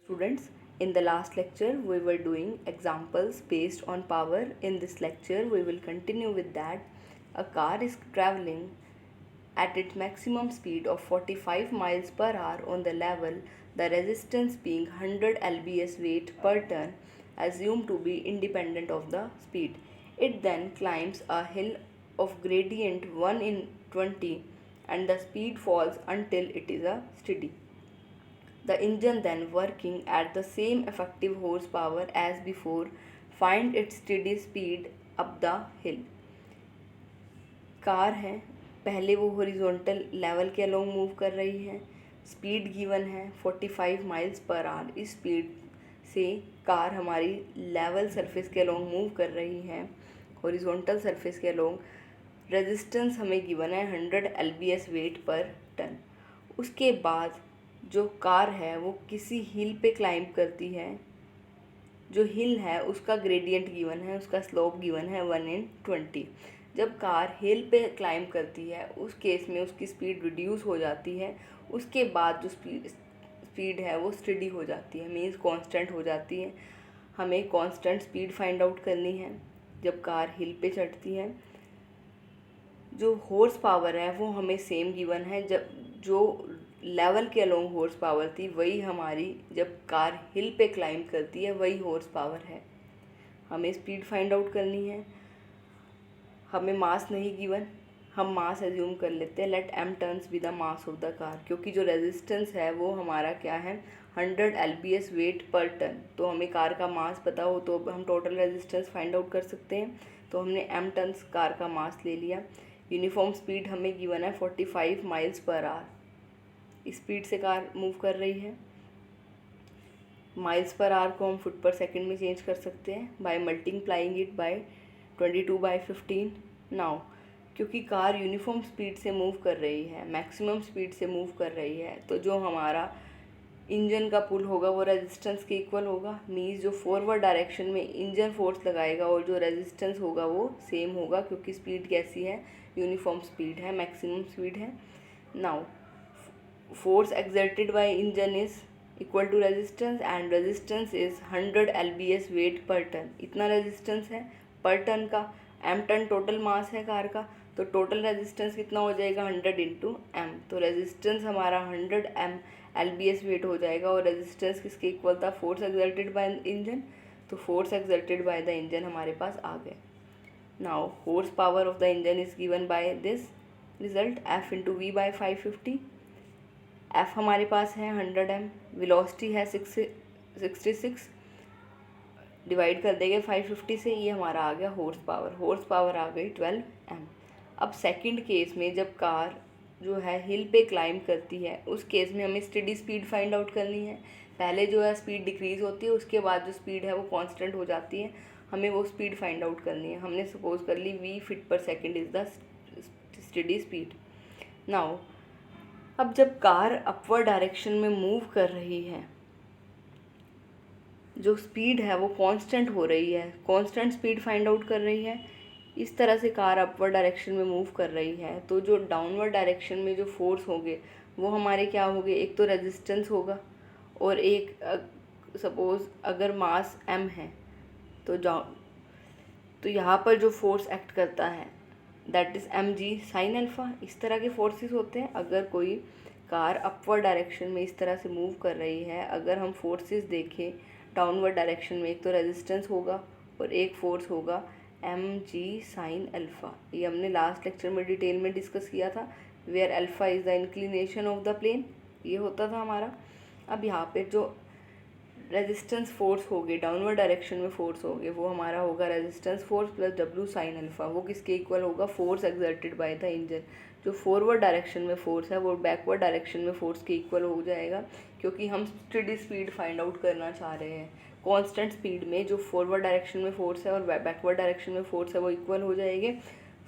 Students, in the last lecture we were doing examples based on power. In this lecture we will continue with that. A car is traveling at its maximum speed of 45 miles per hour on the level, the resistance being 100 lbs weight per ton, assumed to be independent of the speed. It then climbs a hill of gradient 1 in 20 and the speed falls until it is a steady. The engine then working at the same effective horsepower as before find its steady speed up the hill. Car है, पहले वो horizontal level के along move कर रही है, speed given है 45 miles per hour. इस speed से कार हमारी लेवल सरफेस के अलोंग मूव कर रही है, हॉरिजॉन्टल सरफेस के अलोंग। रेजिस्टेंस हमें गिवन है 100 lbs वेट पर टन। उसके बाद जो कार है वो किसी हिल पे क्लाइंब करती है। जो हिल है उसका ग्रेडियंट गिवन है, उसका स्लोप गिवन है 1 in 20। जब कार हिल पे क्लाइंब करती है उस केस में उसकी स्पीड रिड्यूस हो जाती है। उसके बाद जो स्पीड है वो स्टेडी हो जाती है, मीन्स कांस्टेंट हो जाती है। हमें कांस्टेंट स्पीड फाइंड आउट करनी है जब कार हिल पे चढ़ती है। जो हॉर्स पावर है वो हमें सेम गिवन है, जब जो लेवल के अलोंग हॉर्स पावर थी वही हमारी जब कार हिल पे क्लाइंब करती है वही हॉर्स पावर है। हमें स्पीड फाइंड आउट करनी है। हमें मास नहीं गिवन, हम मास एज्यूम कर लेते हैं। Let m tons be the mass of the car, क्योंकि जो रेजिस्टेंस है वो हमारा क्या है 100 lbs वेट पर टन। तो हमें कार का मास पता हो तो हम टोटल रेजिस्टेंस फाइंड आउट कर सकते हैं। तो हमने m टर्न्स कार का मास ले लिया। यूनिफॉर्म स्पीड हमें गिवन है 45 माइल्स पर आवर। स्पीड से कार मूव कर रही है। माइल्स पर आवर को हम फुट पर सेकंड में चेंज कर सकते हैं bye multiplying it bye 22/15। Now क्योंकि कार यूनिफॉर्म स्पीड से मूव कर रही है, मैक्सिमम स्पीड से मूव कर रही है, तो जो हमारा इंजन का पुल होगा वो रेजिस्टेंस के इक्वल होगा। मीन्स जो फॉरवर्ड डायरेक्शन में इंजन फोर्स लगाएगा और जो रेजिस्टेंस होगा वो सेम होगा, क्योंकि स्पीड कैसी है, यूनिफॉर्म स्पीड है, मैक्सिमम स्पीड है। Now force exerted by engine is equal to resistance and resistance is 100 lbs weight per ton। इतना रेजिस्टेंस है पर टन का। m टन टोटल मास है कार का, तो टोटल रेजिस्टेंस कितना हो जाएगा 100 इंटू m। तो रेजिस्टेंस हमारा 100 m lbs वेट हो जाएगा। और रेजिस्टेंस किसके इक्वल था, फोर्स एक्सर्टेड बाय इंजन। तो force exerted by the engine हमारे पास आ गए। Now horse power of the engine is given by this result f into v by 550। F हमारे पास है 100 m, वेलोसिटी है 66, डिवाइड कर देंगे 550 से, ये हमारा आ गया हॉर्स पावर। हॉर्स पावर आ गई 12 m। अब सेकंड केस में जब कार जो है हिल पे क्लाइंब करती है उस केस में हमें स्टेडी स्पीड फाइंड आउट करनी है। पहले जो है स्पीड डिक्रीज होती है, उसके बाद जो स्पीड है वो कांस्टेंट हो जाती है। हमें वो स्पीड फाइंड आउट करनी है। हमने सपोज कर ली v फीट पर second is the steady speed. Now अब जब कार अपवर्ड डायरेक्शन में मूव कर रही है, जो स्पीड है वो कांस्टेंट हो रही है, कांस्टेंट स्पीड फाइंड आउट कर रही है। इस तरह से कार अपवर्ड डायरेक्शन में मूव कर रही है, तो जो डाउनवर्ड डायरेक्शन में जो फोर्स होंगे वो हमारे क्या होंगे, एक तो रेजिस्टेंस होगा और एक सपोज अगर मास m है तो यहाँ पर जो फोर्स एक्ट करता है that is mg sine alpha. इस तरह के फोर्सेस होते हैं। अगर कोई कार अपवर्ड डायरेक्शन में इस तरह से मूव कर रही है, अगर हम फोर्सेस देखें डाउनवर्ड डायरेक्शन में, एक तो रेजिस्टेंस होगा और एक फोर्स होगा mg साइन अल्फ़ा। ये हमने लास्ट लेक्चर में डिटेल में डिस्कस किया था, where alpha is the inclination of the plane, ये होता था हमारा। अब यहाँ पे जो रेजिस्टेंस फोर्स होगी, डाउनवर्ड डायरेक्शन में फोर्स होगी, वो हमारा होगा resistance force plus W sine alpha. वो किसके इक्वल होगा, force exerted by the engine. जो फॉरवर्ड डायरेक्शन में फोर्स है वो बैकवर्ड डायरेक्शन में फोर्स के इक्वल हो जाएगा, क्योंकि हम स्टेडी स्पीड फाइंड आउट करना चाह रहे हैं। कांस्टेंट स्पीड में जो फॉरवर्ड डायरेक्शन में फोर्स है और बैकवर्ड डायरेक्शन में फोर्स है वो इक्वल हो जाएंगे।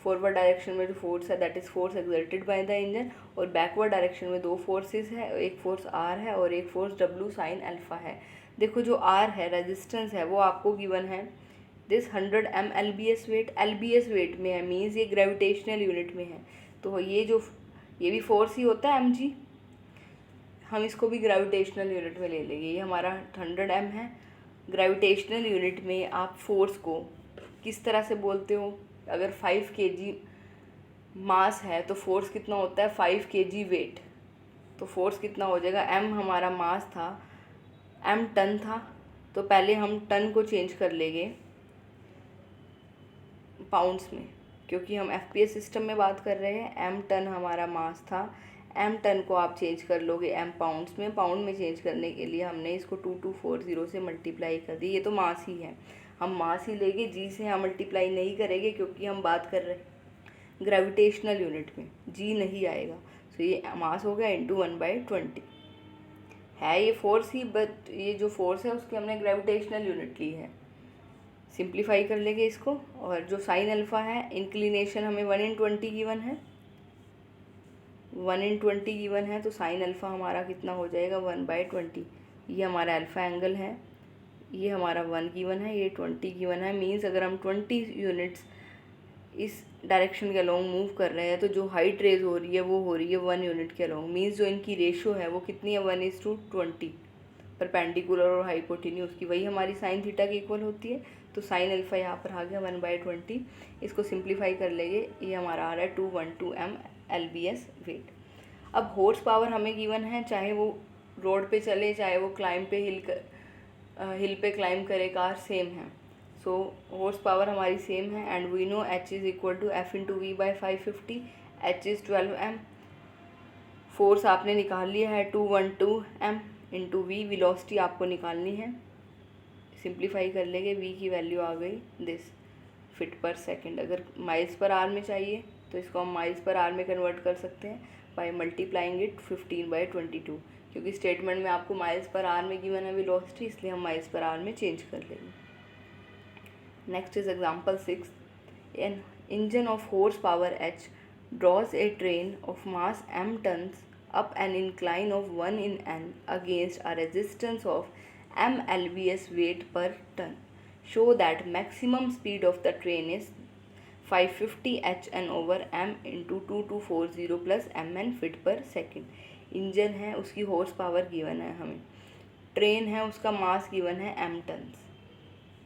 फॉरवर्ड डायरेक्शन में जो फोर्स है that is force exerted by the engine, और बैकवर्ड डायरेक्शन में दो फोर्सेस है, एक फोर्स आर है और एक फोर्स डब्ल्यू साइन अल्फ़ा है। देखो जो आर है रेजिस्टेंस है वो आपको गिवन है this 100 m lbs weight, lbs weight में है, मीन्स ये ग्रेविटेशनल यूनिट में है। तो ये भी फोर्स ही होता है mg। हम इसको भी ग्रेविटेशनल यूनिट में ले लेंगे। ये हमारा 100 m है। ग्रेविटेशनल यूनिट में आप फोर्स को किस तरह से बोलते हो? अगर 5 kg मास है तो फोर्स कितना होता है? 5 kg वेट। तो फोर्स कितना हो जाएगा? m हमारा मास था, m टन था, तो पहले हम टन को चेंज कर लेंगे पाउंड्स में, क्योंकि हम FPS सिस्टम में बात कर रहे हैं। m टन हमारा मास था, m टन को आप चेंज कर लोगे m पाउंड्स में। पाउंड में चेंज करने के लिए हमने इसको 2240 से मल्टीप्लाई कर दी। ये तो मास ही है, हम मास ही लेंगे, g से हम मल्टीप्लाई नहीं करेंगे, क्योंकि हम बात कर रहे हैं ग्रेविटेशनल यूनिट में, g नहीं आएगा। तो ये मास हो गया इंटू 1/20 है। ये फोर्स ही, बट ये जो फोर्स है उसकी हमने ग्रेविटेशनल यूनिट ली है। सिंप्लीफाई कर लेंगे इसको, और जो साइन अल्फ़ा है, इंक्लिनेशन हमें 1/20 गिवन है, 1/20 गिवन है, तो साइन अल्फ़ा हमारा कितना हो जाएगा? 1/20। ये हमारा अल्फ़ा एंगल है, ये हमारा 1 गिवन है, ये 20 गिवन है। मीन्स अगर हम 20 यूनिट्स इस डायरेक्शन के अलोंग मूव कर रहे हैं तो जो हाइट रेज हो रही है वो हो रही है 1 यूनिट के अलोंग। मीन्स जो इनकी रेशो है वो कितनी है? 1:20। परपेंडिकुलर और हाइपोटेन्यूज की, वही हमारी साइन थीटा की इक्वल होती है। तो साइन अल्फ़ा यहाँ पर आ गया 1/20। इसको सिंप्लीफाई कर लेंगे, ये हमारा आ रहा है 212 m LBS वेट। अब हॉर्स पावर हमें गिवन है, चाहे वो रोड पे चले, चाहे वो क्लाइंब पे हिल पे क्लाइंब करे कार, सेम है। सो हॉर्स पावर हमारी सेम है, and we know H is equal to F/V/550। H is 12 m। Force आपने निकाल लिया है 212 m इंटू वी। वेलोसिटी आपको निकालनी है, सिंप्लीफाई कर लेंगे, v की वैल्यू आ गई दिस फिट पर सेकंड। अगर माइल्स पर आवर में चाहिए तो इसको हम माइल्स पर आवर में कन्वर्ट कर सकते हैं बाय मल्टीप्लाइंग इट 15/22, क्योंकि स्टेटमेंट में आपको माइल्स पर आवर में गिवन है वेलोसिटी, इसलिए हम माइल्स पर आवर में चेंज कर लेंगे। Next is example 6। An engine of horse power H draws a train of mass m tons up an incline of 1 in n against a resistance of m lbs weight per ton. Show that maximum speed of the train is 550 hn over m into 2240 plus mn feet पर second. Engine है, उसकी horse power given है हमें, train है, उसका mass given है m tons,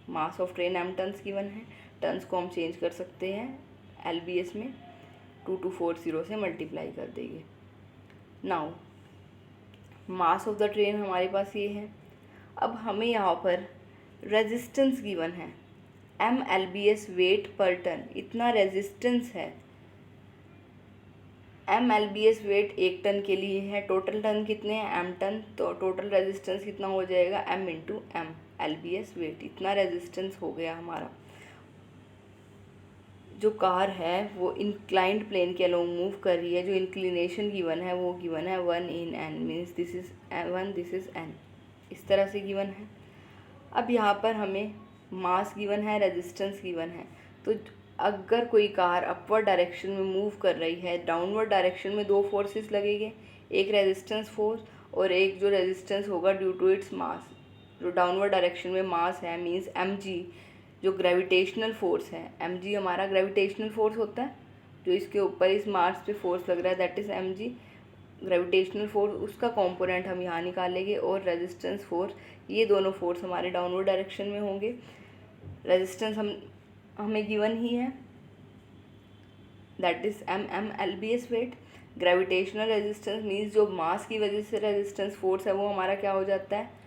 mass of train m tons given है। Tons को हम चेंज कर सकते हैं LBS में, 2240 से मल्टीप्लाई कर देंगे। Now mass of the train हमारे पास ये है। अब हमें यहाँ पर रेजिस्टेंस गिवन है m LBS weight per ton, इतना रेजिस्टेंस है। m LBS वेट 1 टन के लिए है, टोटल टन कितने हैं? m टन, तो टोटल रेजिस्टेंस कितना हो जाएगा? m into m LBS weight, इतना रेजिस्टेंस हो गया हमारा। जो कार है वो इंक्लाइंड प्लेन के अलोंग मूव कर रही है, जो इंक्लिनेशन गिवन है वो गिवन है 1 in n, means this is 1, this is n, इस तरह से गिवन है। अब यहाँ पर हमें मास गिवन है, रेजिस्टेंस गिवन है, तो अगर कोई कार अपवर्ड डायरेक्शन में मूव कर रही है, डाउनवर्ड डायरेक्शन में दो फोर्सेस लगेंगे, एक रेजिस्टेंस फोर्स और एक जो रेजिस्टेंस होगा ड्यू टू इट्स मास। जो डाउनवर्ड डायरेक्शन में मास है मीन्स mg, जो ग्रेविटेशनल फोर्स है, mg हमारा ग्रेविटेशनल फोर्स होता है, जो इसके ऊपर इस मास पे फोर्स लग रहा है, that is mg gravitational force, उसका कंपोनेंट हम यहाँ निकालेंगे, और रेजिस्टेंस फोर्स, ये दोनों फोर्स हमारे डाउनवर्ड डायरेक्शन में होंगे। रेजिस्टेंस हमें गिवन ही है, that is m LBS weight. Gravitational resistance means जो मास की वजह से रेजिस्टेंस फोर्स है वो हमारा क्या हो जाता है?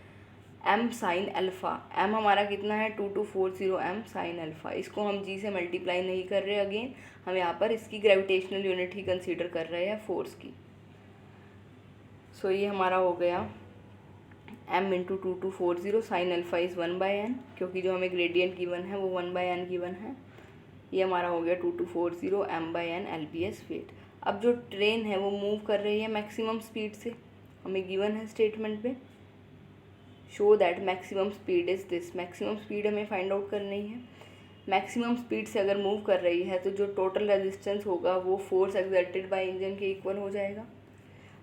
m sine alpha. m हमारा कितना है? 2240 m साइन अल्फ़ा। इसको हम g से मल्टीप्लाई नहीं कर रहे, अगेन हम यहाँ पर इसकी ग्रेविटेशनल यूनिट ही कंसीडर कर रहे हैं फोर्स की। सो ये हमारा हो गया m into 2240 sine alpha is 1/n, क्योंकि जो हमें ग्रेडियंट गिवन है वो 1/n गिवन है। ये हमारा हो गया 2240 m/n LBS वेट। अब जो ट्रेन है वो मूव कर रही है मैक्सिमम स्पीड से, हमें गिवन है स्टेटमेंट पे, show that maximum speed is this. Maximum speed हमें फाइंड आउट करनी है। मैक्सिमम स्पीड से अगर मूव कर रही है तो जो टोटल रेजिस्टेंस होगा वो फोर्स एक्सर्टेड बाय इंजन के इक्वल हो जाएगा।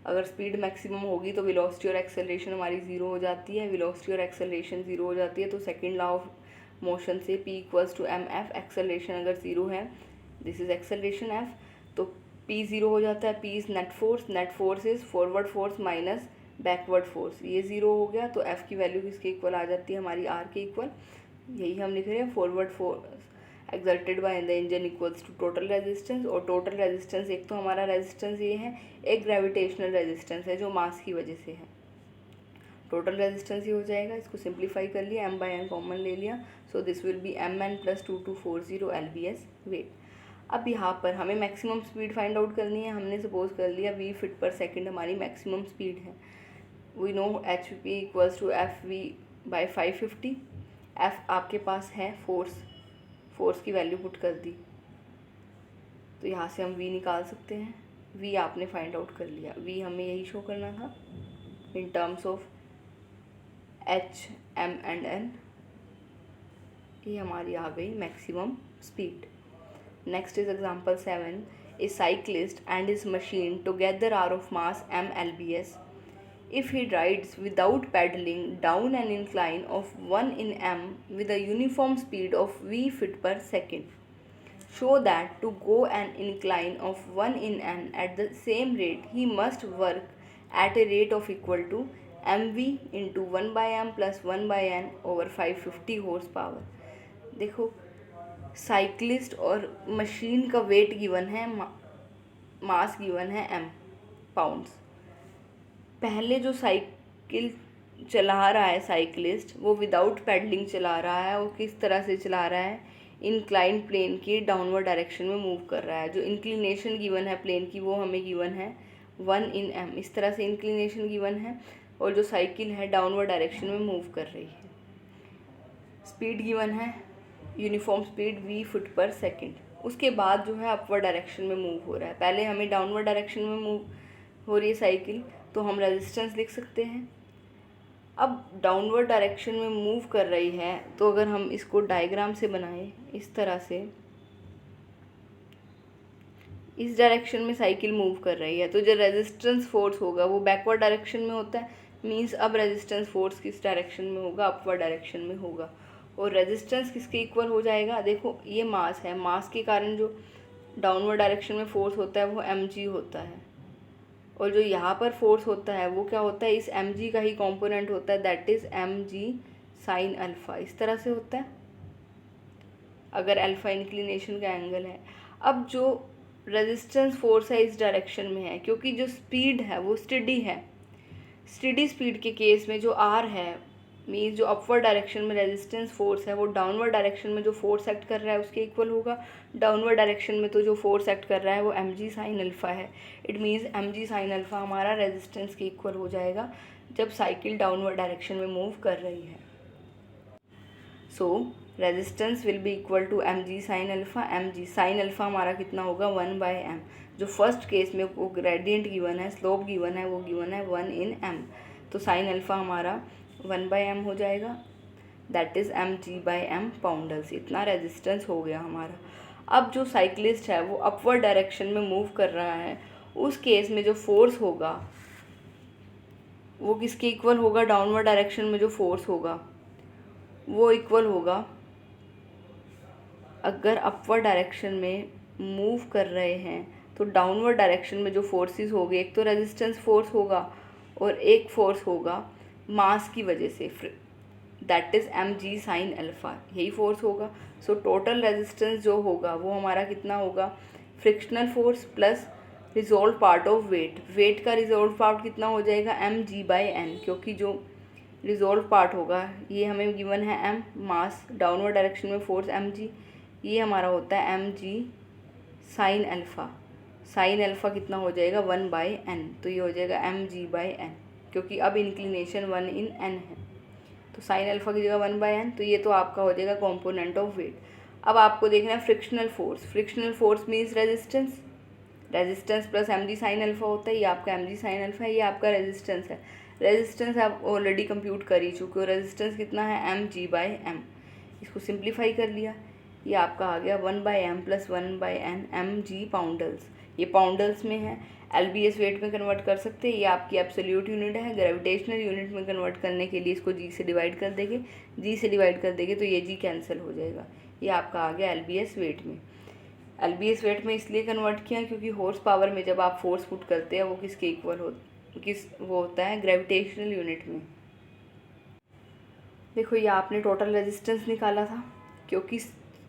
अगर स्पीड मैक्सिमम होगी तो वेलोसिटी और एक्सेलरेशन हमारी ज़ीरो हो जाती है। वेलोसिटी और एक्सेलरेशन ज़ीरो हो जाती है तो सेकंड लॉ ऑफ मोशन से P equals to mf, acceleration अगर ज़ीरो है, दिस इज़ एक्सेलरेशन f, तो P ज़ीरो हो जाता है। P is net force is forward force minus backward force, ये 0 हो गया तो F की वैल्यू किसके इक्वल आ जाती है हमारी R के इक्वल। यही हम लिख रहे हैं, forward force exerted by the engine equals to total resistance. और टोटल रेजिस्टेंस एक तो हमारा रेजिस्टेंस ये है, एक ग्रेविटेशनल रेजिस्टेंस है जो मास की वजह से है। टोटल रेजिस्टेंस ही हो जाएगा, इसको सिंप्लीफाई कर लिया, m/n कॉमन ले लिया, so this will be mn + 2240 lbs weight. अब यहाँ पर हमें मैक्सिमम स्पीड फाइंड आउट करनी है। हमने सपोज कर लिया v फीट पर सेकंड हमारी मैक्सिमम स्पीड है। We know hp = fv/550। f आपके पास है फोर्स की वैल्यू पुट कर दी, तो यहाँ से हम v निकाल सकते हैं। v आपने फाइंड आउट कर लिया, v हमें यही शो करना था in terms of h, m and n। ये हमारी आ गई maximum speed. Next is example 7। A cyclist and his machine together are of mass m lbs। If he rides without pedaling down an incline of 1 in m with a uniform speed of v feet per second, show that to go an incline of 1 in n at the same rate he must work at a rate of equal to mv into 1/m plus 1/n over 550 horse power। देखो, cyclist और machine का wait given है, मास given है m pounds. पहले जो cycle चला रहा है साइक्लिस्ट, वो विदाउट पेडलिंग चला रहा है। वो किस तरह से चला रहा है, इंक्लाइन प्लेन की डाउनवर्ड डायरेक्शन में मूव कर रहा है। जो इंक्लिनेशन गिवन है प्लेन की वो हमें गिवन है 1 in m, इस तरह से इंक्लिनेशन गिवन है। और जो साइकिल है डाउनवर्ड डायरेक्शन में मूव कर रही है। स्पीड गिवन है यूनिफॉर्म स्पीड v फुट पर सेकंड। उसके बाद जो है अपवर्ड डायरेक्शन में मूव हो रहा है। पहले हमें डाउनवर्ड डायरेक्शन में मूव हो रही है साइकिल, तो हम रेजिस्टेंस लिख सकते हैं। अब डाउनवर्ड डायरेक्शन में मूव कर रही है, तो अगर हम इसको डायग्राम से बनाएं इस तरह से, इस डायरेक्शन में साइकिल मूव कर रही है, तो जो रेजिस्टेंस फोर्स होगा वो बैकवर्ड डायरेक्शन में होता है। मींस अब रेजिस्टेंस फोर्स किस डायरेक्शन में होगा, अपवर्ड डायरेक्शन में होगा। और रेजिस्टेंस किसके इक्वल हो जाएगा, देखो ये मास है, मास के कारण जो डाउनवर्ड डायरेक्शन में फोर्स होता है वो mg होता है। और जो यहाँ पर फोर्स होता है वो क्या होता है, इस mg का ही कंपोनेंट होता है, that is mg sin alpha. इस तरह से होता है अगर अल्फ़ा इंक्लिनेशन का एंगल है। अब जो रेजिस्टेंस फोर्स है इस डायरेक्शन में है, क्योंकि जो स्पीड है वो स्टेडी है। स्टेडी स्पीड के केस में जो r है, मीन्स जो अपवर्ड डायरेक्शन में रेजिस्टेंस फोर्स है वो डाउनवर्ड डायरेक्शन में जो फोर्स एक्ट कर रहा है उसके इक्वल होगा। डाउनवर्ड डायरेक्शन में तो जो फोर्स एक्ट कर रहा है वो mg sin अल्फ़ा है। It means mg sin alpha हमारा रेजिस्टेंस के इक्वल हो जाएगा जब साइकिल डाउनवर्ड डायरेक्शन में मूव कर रही है। So resistance will be equal to mg sin alpha. mg sin alpha हमारा कितना होगा 1/m। जो फर्स्ट केस में वो ग्रेडियंट गिवन है, स्लोप गिवन है, वो गिवन है 1 in m, तो sin अल्फ़ा हमारा 1/m हो जाएगा, दैट इज़ mg/m पाउंडल्स। इतना रेजिस्टेंस हो गया हमारा। अब जो साइक्लिस्ट है वो अपवर्ड डायरेक्शन में मूव कर रहा है, उस केस में जो फोर्स होगा वो किसके इक्वल होगा, डाउनवर्ड डायरेक्शन में जो फोर्स होगा वो इक्वल होगा, अगर अपवर्ड डायरेक्शन में मूव कर रहे हैं तो डाउनवर्ड डायरेक्शन में जो फोर्सेस होंगे, एक तो रेजिस्टेंस फोर्स होगा और एक फोर्स होगा मास की वजह से, that is mg sin alpha, यही फोर्स होगा। सो टोटल रेजिस्टेंस जो होगा वो हमारा कितना होगा, frictional force plus resolve part of weight. Weight का रिजॉल्व पार्ट कितना हो जाएगा mg/n, क्योंकि जो रिजॉल्व पार्ट होगा ये हमें गिवन है m, मास, डाउनवर्ड डायरेक्शन में फोर्स mg, ये हमारा होता है mg sin alpha. sin alpha कितना हो जाएगा 1/n, तो ये हो जाएगा mg/n, क्योंकि अब इंक्लिनेशन 1 in n है, तो sin अल्फ़ा की जगह 1/n, तो ये तो आपका हो जाएगा कंपोनेंट ऑफ वेट। अब आपको देखना है frictional force. Frictional force means resistance, resistance plus mg sin alpha होता है, ये आपका mg sin अल्फ़ा है, ये आपका रेजिस्टेंस है। रेजिस्टेंस आप ऑलरेडी कंप्यूट कर ही चुके हो, रेजिस्टेंस कितना है mg/m। इसको सिंप्लीफाई कर लिया, ये आपका आ गया 1/m प्लस 1/n mg पाउंडल्स। ये पाउंडल्स में है, lbs वेट में कन्वर्ट कर सकते हैं, ये आपकी एब्सोल्यूट यूनिट है। ग्रेविटेशनल यूनिट में कन्वर्ट करने के लिए इसको g से डिवाइड कर देंगे, g से डिवाइड कर देंगे तो ये g कैंसिल हो जाएगा। ये आपका आ गया lbs वेट में। lbs वेट में इसलिए कन्वर्ट किया क्योंकि हॉर्स पावर में जब आप फोर्स पुट करते हैं वो किसके इक्वल किस वो होता है ग्रेविटेशनल यूनिट में। देखो ये आपने टोटल रेजिस्टेंस निकाला था, क्योंकि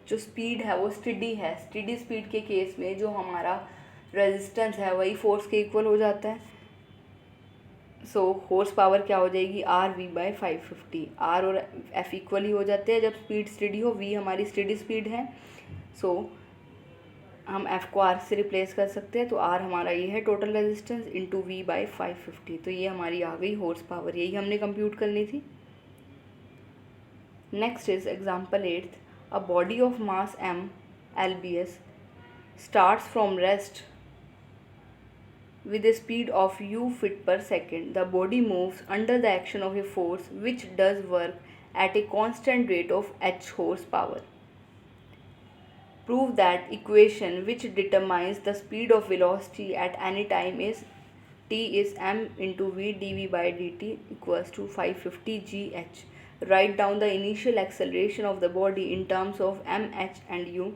जो स्पीड है वो स्टेडी है। स्टेडी स्पीड के केस में जो हमारा रेजिस्टेंस है वही फोर्स के इक्वल हो जाता है। सो हॉर्स पावर क्या हो जाएगी, आर वी बाई 550। आर और एफ इक्वल ही हो जाते हैं जब स्पीड स्टेडी हो। वी हमारी स्टेडी स्पीड है, सो हम एफ को आर से रिप्लेस कर सकते हैं। तो आर हमारा ये है total resistance into v by 550। तो ये हमारी आ गई हॉर्स पावर, यही हमने कंप्यूट करनी थी। Next is example 8th। A body of mass m lbs starts from rest with a speed of u feet per second. The body moves under the action of a force which does work at a constant rate of h horsepower. Prove that equation which determines the speed of velocity at any time is t is m into v dv by dt equals to 550 gh. Write down the initial acceleration of the body in terms of m, h and u,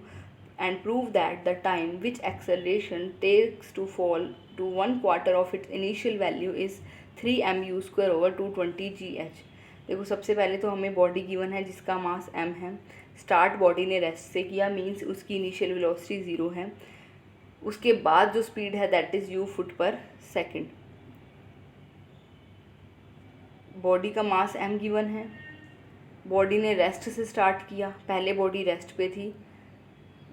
and prove that the time which acceleration takes to fall to 1/4 of its initial value is 3 mu square over 220 gh. देखो सबसे पहले तो हमें body given है जिसका मास m है। Start body ने rest से किया, मीन्स उसकी इनिशियल वेलोसिटी 0 है। उसके बाद जो स्पीड है दैट इज़ u फुट पर सेकेंड। बॉडी का मास m गिवन है, बॉडी ने रेस्ट से स्टार्ट किया, पहले बॉडी रेस्ट पे थी,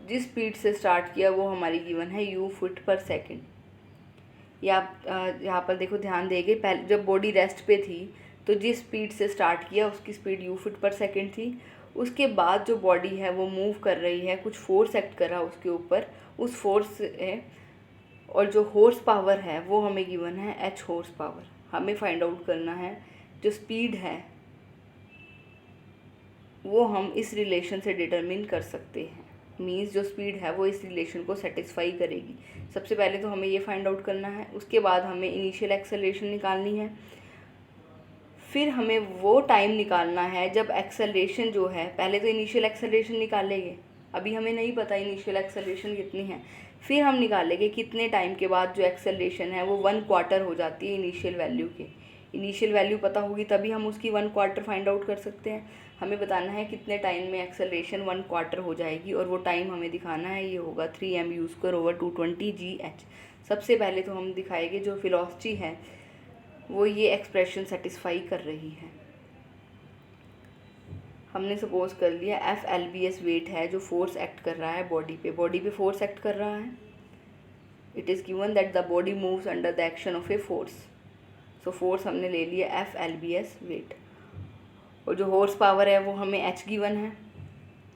जिस स्पीड से स्टार्ट किया वो हमारी गिवन है u फुट पर सेकेंड। यहाँ पर देखो ध्यान देंगे, पहले जब बॉडी रेस्ट पे थी तो जिस स्पीड से स्टार्ट किया उसकी स्पीड u फुट पर सेकेंड थी। उसके बाद जो बॉडी है वो मूव कर रही है, कुछ फोर्स एक्ट कर रहा है उसके ऊपर, उस फोर्स है, और जो हॉर्स पावर है वो हमें गिवन है h हॉर्स पावर। हमें फाइंड आउट करना है जो स्पीड है वो हम इस रिलेशन से डिटरमिन कर सकते हैं, मीन्स जो स्पीड है वो इस रिलेशन को सेटिस्फाई करेगी। सबसे पहले तो हमें ये फाइंड आउट करना है, उसके बाद हमें इनिशियल एक्सेलरेशन निकालनी है, फिर हमें वो टाइम निकालना है जब एक्सेलरेशन जो है, पहले तो इनिशियल एक्सेलरेशन निकालेंगे, अभी हमें नहीं पता इनिशियल एक्सेलरेशन कितनी है, फिर हम निकालेंगे कितने टाइम के बाद जो एक्सेलरेशन है वो 1/4 हो जाती है इनिशियल वैल्यू के। इनिशियल वैल्यू पता होगी तभी हम उसकी 1/4 फाइंड आउट कर सकते हैं। हमें बताना है कितने टाइम में एक्सेलरेशन 1/4 हो जाएगी, और वो टाइम हमें दिखाना है, ये होगा 3 mu स्क्वायर ओवर 220 gh। सबसे पहले तो हम दिखाएंगे जो वेलोसिटी है वो ये एक्सप्रेशन सेटिस्फाई कर रही है। हमने सपोज कर लिया एफ lbs वेट है जो फोर्स एक्ट कर रहा है बॉडी पे फोर्स एक्ट कर रहा है। It is given that the body moves under the action of a force. So force हमने ले लिया एफ lbs वेट, और जो हॉर्स पावर है वो हमें h गिवन है,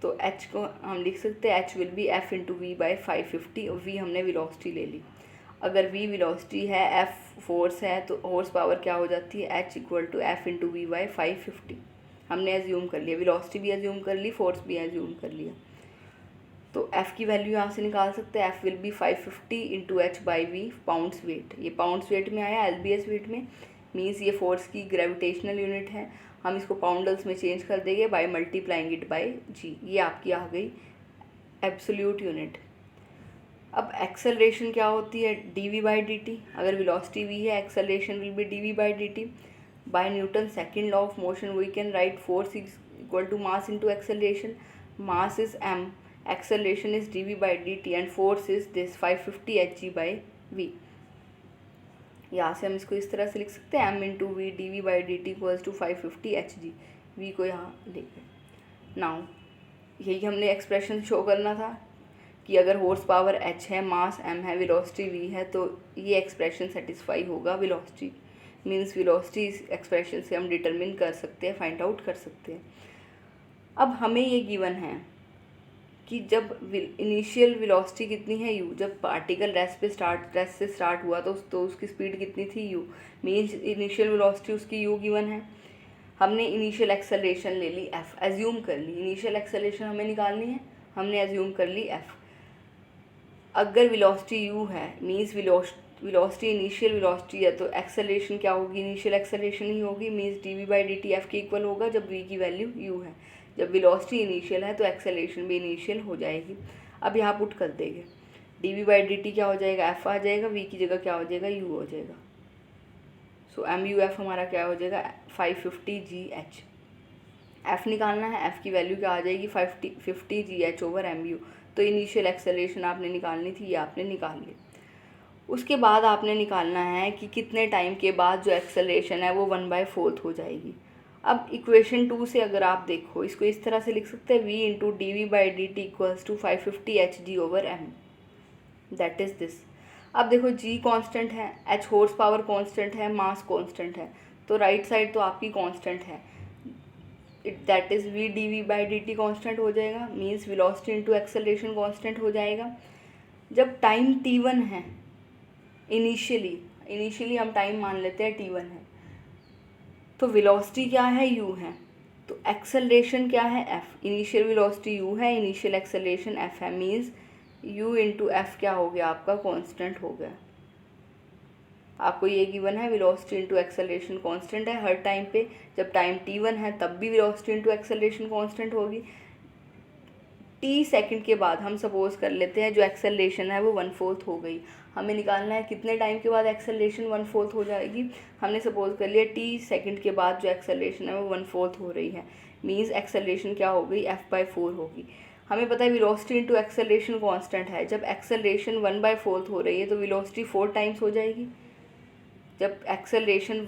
तो h को हम लिख सकते हैं h will be f into v by 550, और v हमने वेलोसिटी ले ली। अगर v वेलोसिटी है, f फोर्स है, तो हॉर्स पावर क्या हो जाती है, h equal to f into v by 550। हमने एज्यूम कर लिया, वेलोसिटी भी एज्यूम कर ली, फोर्स भी एज्यूम कर लिया। तो f की वैल्यू यहाँ से निकाल सकते हैं, f will be 550 into h by v pounds weight. ये पाउंड्स वेट में आया, lbs वेट में, मीन्स ये फोर्स की ग्रेविटेशनल यूनिट है। हम इसको पाउंडल्स में चेंज कर देंगे by multiplying it by g. ये आपकी आ गई एब्सोल्यूट यूनिट। अब एक्सेलरेशन क्या होती है, dv बाई dt। अगर वेलोसिटी v है, acceleration will be dv by dt। By Newton second law of motion we can write force is equal to mass into acceleration. Mass is m, acceleration is dv by dt and force is this 550 hg by v। यहाँ से हम इसको इस तरह से लिख सकते हैं, m into v d v by d t equals to 550 hg। v को यहाँ लेकर नाउ यही हमने एक्सप्रेशन शो करना था कि अगर हॉर्स पावर h है, मास m है, वेलोसिटी v है, तो ये एक्सप्रेशन सेटिस्फाई होगा वेलोसिटी। मीन्स वेलोसिटी इस एक्सप्रेशन से हम डिटरमिन कर सकते हैं, फाइंड आउट कर सकते हैं। अब हमें ये गिवन है कि जब इनिशियल वेलोसिटी कितनी है u, जब पार्टिकल रेस्ट से स्टार्ट हुआ तो उसकी स्पीड कितनी थी u, मीन्स इनिशियल वेलोसिटी उसकी u गिवन है। हमने इनिशियल एक्सेलरेशन ले ली f, एज्यूम कर ली, इनिशियल एक्सेलरेशन हमें निकालनी है, हमने एज्यूम कर ली f। अगर वेलोसिटी u है, मीन्स वेलोसिटी इनिशियल वेलोसिटी है, तो एक्सेलरेशन क्या होगी, इनिशियल एक्सेलरेशन ही होगी, means dv by dt f के इक्वल होगा जब v की वैल्यू u है। जब वेलोसिटी इनिशियल है तो एक्सेलरेशन भी इनिशियल हो जाएगी। अब यहाँ पुट कर देंगे, dv बाई dt क्या हो जाएगा, f आ जाएगा, v की जगह क्या हो जाएगा, u हो जाएगा। सो MUF हमारा क्या हो जाएगा 550 GH। F निकालना है, F की वैल्यू क्या आ जाएगी 50 GH ओवर MU। तो इनिशियल एक्सेलरेशन आपने निकालनी थी, ये आपने निकाल ली। उसके बाद आपने निकालना है कि कितने टाइम के बाद जो एक्सेलरेशन है वो 1/4 हो जाएगी। अब इक्वेशन 2 से अगर आप देखो, इसको इस तरह से लिख सकते हैं V into dV/dt equals to 550 hg over m, that is this. अब देखो G कांस्टेंट है, H हॉर्स पावर कांस्टेंट है, मास कांस्टेंट है, तो राइट साइड तो आपकी कांस्टेंट है, that is V dV/dt constant हो जाएगा, means velocity into acceleration constant हो जाएगा। जब टाइम t1 है, इनिशियली हम टाइम मान लेते हैं t1 है, तो वेलोसिटी क्या है u है, तो एक्सेलरेशन क्या है f, इनिशियल वेलोसिटी u है, इनिशियल एक्सेलरेशन f है, मीन्स u इंटू एफ क्या हो गया आपका कांस्टेंट हो गया। आपको ये गिवन है वेलोसिटी इंटू एक्सेलरेशन कांस्टेंट है हर टाइम पे, जब टाइम t1 है तब भी वेलोसिटी इंटू एक्सेलरेशन कांस्टेंट होगी। t सेकंड के बाद हम सपोज कर लेते हैं जो एक्सेलरेशन है वो 1/4 हो गई, हमें निकालना है कितने टाइम के बाद एक्सेलरेशन 1/4 हो जाएगी। हमने सपोज कर लिया t सेकंड के बाद जो एक्सेलरेशन है वो 1/4 हो रही है, मीन्स एक्सेलरेशन क्या हो गई f/4 होगी। हमें पता है वेलोसिटी इंटू एक्सेलरेशन कांस्टेंट है, जब एक्सेलरेशन 1/4 हो रही है तो वेलोसिटी 4 टाइम्स हो जाएगी। जब एक्सेलरेशन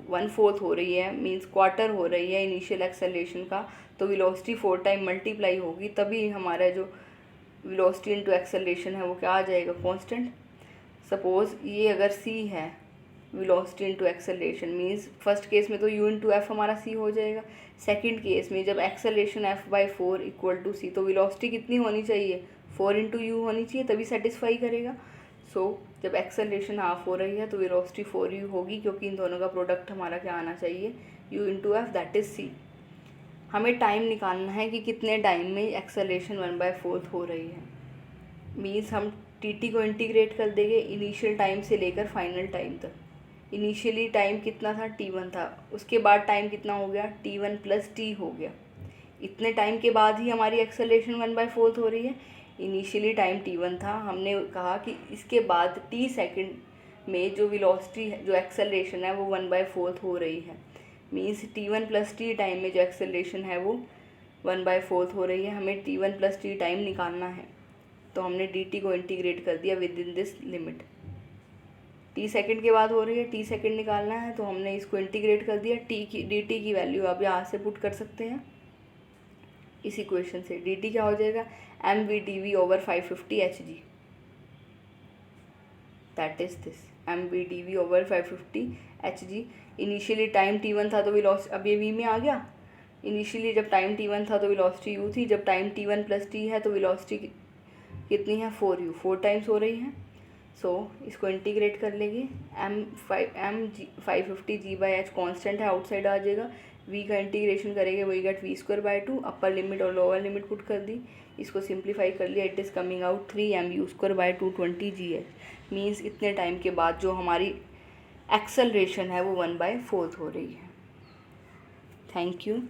1/4 हो रही है मीन्स क्वार्टर हो रही है इनिशियल एक्सेलरेशन का, तो वेलोसिटी 4 टाइम मल्टीप्लाई होगी, तभी हमारा जो वेलोसिटी इंटू एक्सेलरेशन है वो क्या आ जाएगा कांस्टेंट। सपोज ये अगर c है velocity into acceleration, means first case में तो u इंटू एफ हमारा c हो जाएगा। सेकंड केस में जब acceleration f/4 equal to c, तो वेलोसिटी कितनी होनी चाहिए 4 इंटू यू होनी चाहिए, तभी सेटिस्फाई करेगा। सो जब एक्सेलरेशन हाफ हो रही है तो वेलोसिटी 4u होगी, क्योंकि इन दोनों का प्रोडक्ट हमारा क्या आना चाहिए u into F, that is c। हमें टाइम निकालना है कि कितने टाइम में एक्सेलरेशन 1/4 हो रही है, मीन्स हम टी को इंटीग्रेट कर देंगे इनिशियल टाइम से लेकर फाइनल टाइम तक। इनिशियली टाइम कितना था t1 था, उसके बाद टाइम कितना हो गया t1 प्लस t हो गया। इतने टाइम के बाद ही हमारी एक्सेलरेशन 1/4 हो रही है। इनिशियली टाइम t1 था, हमने कहा कि इसके बाद t सेकंड में जो वेलोसिटी है, जो एक्सेलरेशन है वो 1/4 हो रही है, means t1 plus t time में जो एक्सेलरेशन है वो 1/4 हो रही है। हमें t1 प्लस t टाइम निकालना है, तो हमने dt को इंटीग्रेट कर दिया with in this limit. t second के बाद हो रही है, t सेकंड निकालना है तो हमने इसको इंटीग्रेट कर दिया। dt की वैल्यू आप यहाँ से पुट कर सकते हैं इस इक्वेशन से। dt क्या हो जाएगा mv/dv over 550 hg, that is this mv/dv over 550 hg। Initially time t1 था तो वेलोसिटी, अब ये v में आ गया, इनिशियली जब टाइम t1 था तो वेलोसिटी u थी, जब टाइम t1 प्लस t है तो वेलोसिटी कितनी है 4u, 4 टाइम्स हो रही है। सो इसको इंटीग्रेट कर लेंगे, m550 g/h कॉन्स्टेंट है, आउटसाइड आ जाएगा, v का इंटीग्रेशन करेंगे वही गेट v²/2, अपर लिमिट और लोअर लिमिट पुट कर दी, इसको सिंप्लीफाई कर लिया, it is coming out 3mu²/2 20 gh, means इतने टाइम के बाद जो हमारी एक्सेलरेशन है वो 1/4 हो रही है। Thank you.